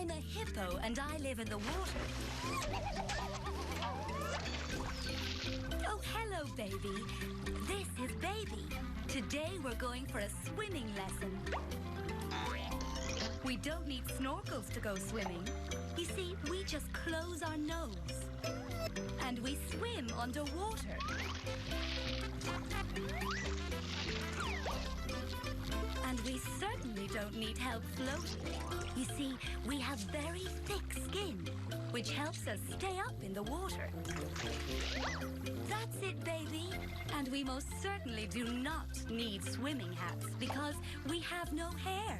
I'm a hippo and I live in the water. Oh, hello, baby. This is Baby. Today we're going for a swimming lesson. We don't need snorkels to go swimming. You see, we just close our nose. And we swim underwater. And we certainly don't need help floating. You see, we have very thick skin, which helps us stay up in the water. That's it, baby. And we most certainly do not need swimming hats because we have no hair.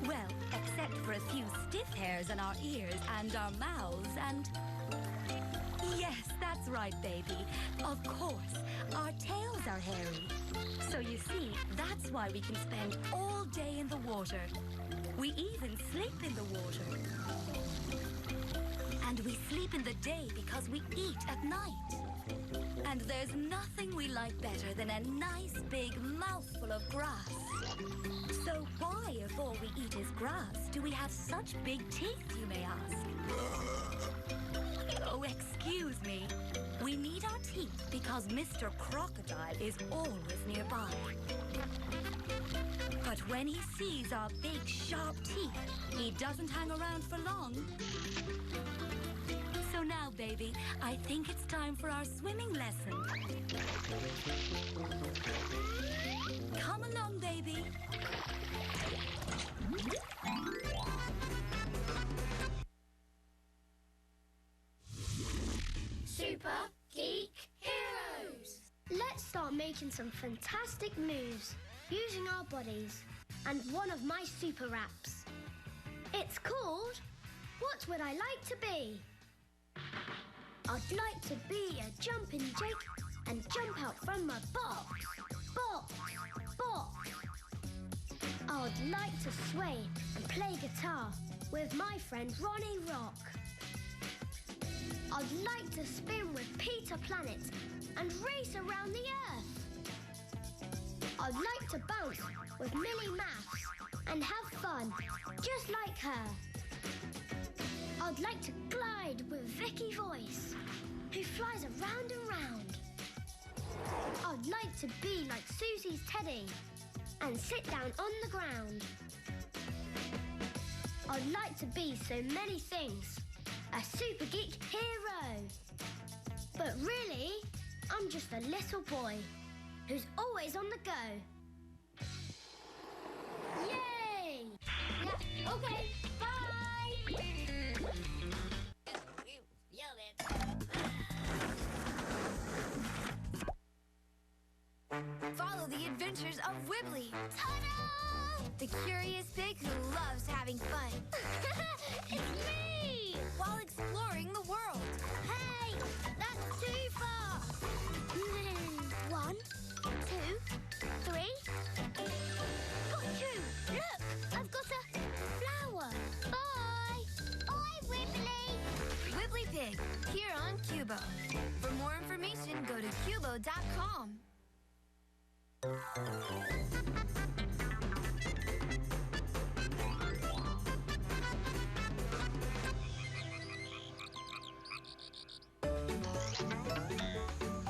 Well, except for a few stiff hairs in our ears and our mouths and... Yes, that's right, baby. Of course, our tails are hairy. So you see, that's why we can spend all day in the water. We even sleep in the water. And we sleep in the day because we eat at night. And there's nothing we like better than a nice big mouthful of grass. So why, if all we eat is grass, do we have such big teeth, you may ask? Oh, excuse me. We need our teeth because Mr. Crocodile is always nearby. But when he sees our big, sharp teeth, he doesn't hang around for long. So now, baby, I think it's time for our swimming lesson. Come along, baby. Super Geek Heroes! Let's start making some fantastic moves using our bodies and one of my super raps. It's called What Would I Like to Be? I'd like to be a jumping Jake and jump out from a box. Box! Box! I'd like to sway and play guitar with my friend Ronnie Rock. I'd like to spin with Peter Planet and race around the Earth. I'd like to bounce with Millie Maths and have fun, just like her. I'd like to glide with Vicky Voice, who flies around and round. I'd like to be like Susie's Teddy and sit down on the ground. I'd like to be so many things. A super geek hero. But really, I'm just a little boy who's always on the go. Yay! Yeah, okay, bye! Follow the adventures of Wibbly, Ta-da! the curious pig who loves having fun It's me! while exploring the world. Hey, that's too far! 1, 2, 3. Got you! Look, I've got a flower. Bye! Bye, Wibbly! Wibbly Pig, here on Qubo. For more information, go to Qubo.com.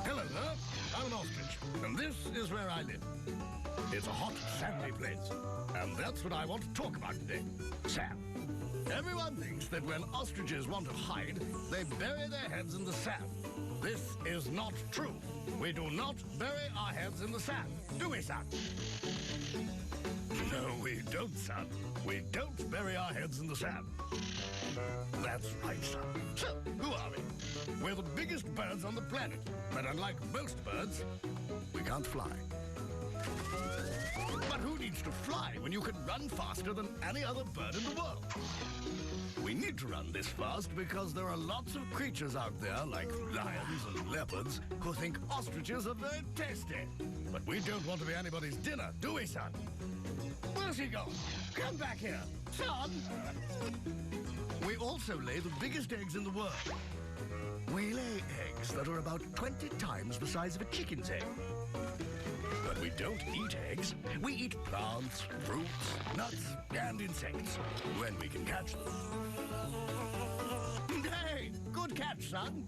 Hello there, I'm an ostrich, and this is where I live. It's a hot, sandy place, and that's what I want to talk about today. Sand. Everyone thinks that when ostriches want to hide, they bury their heads in the sand. This is not true. We do not bury our heads in the sand, do we, son? No, we don't, son. We don't bury our heads in the sand. That's right, son. So, who are we? We're the biggest birds on the planet, but unlike most birds, we can't fly. But who needs to fly when you can run faster than any other bird in the world? We need to run this fast because there are lots of creatures out there, like lions and leopards, who think ostriches are very tasty. But we don't want to be anybody's dinner, do we, son? Where's he gone? Come back here, son! We also lay the biggest eggs in the world. We lay eggs that are about 20 times the size of a chicken's egg. But we don't eat eggs. We eat plants, fruits, nuts, and insects when we can catch them. Hey, good catch, son.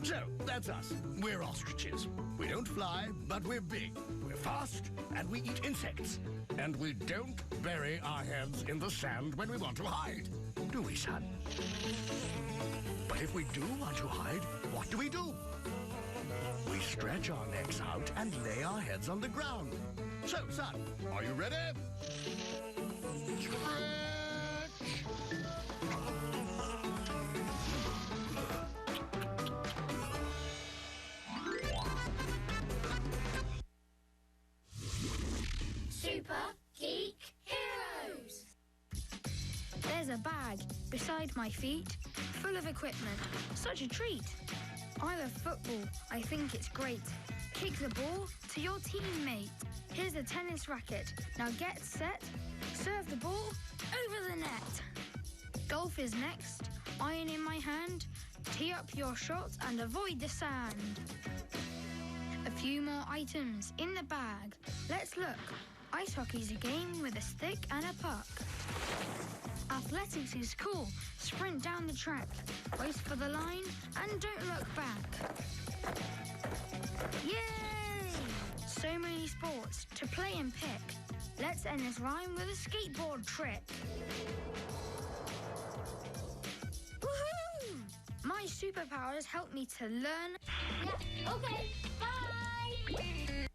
So, that's us. We're ostriches. We don't fly, but we're big. We're fast, and we eat insects. And we don't bury our heads in the sand when we want to hide. Do we, son? But if we do want to hide, what do? We stretch our necks out and lay our heads on the ground. So, son, are you ready? Super Geek Heroes. There's a bag beside my feet, full of equipment. Such a treat. I love football. I think it's great. Kick the ball to your teammate. Here's a tennis racket. Now get set. Serve the ball over the net. Golf is next. Iron in my hand. Tee up your shot and avoid the sand. A few more items in the bag. Let's look. Ice hockey's a game with a stick and a puck. Athletics is cool. Sprint down the track. Race for the line and don't look back. Yay! So many sports to play and pick. Let's end this rhyme with a skateboard trick. Woohoo! My superpowers help me to learn. Yeah, okay, bye!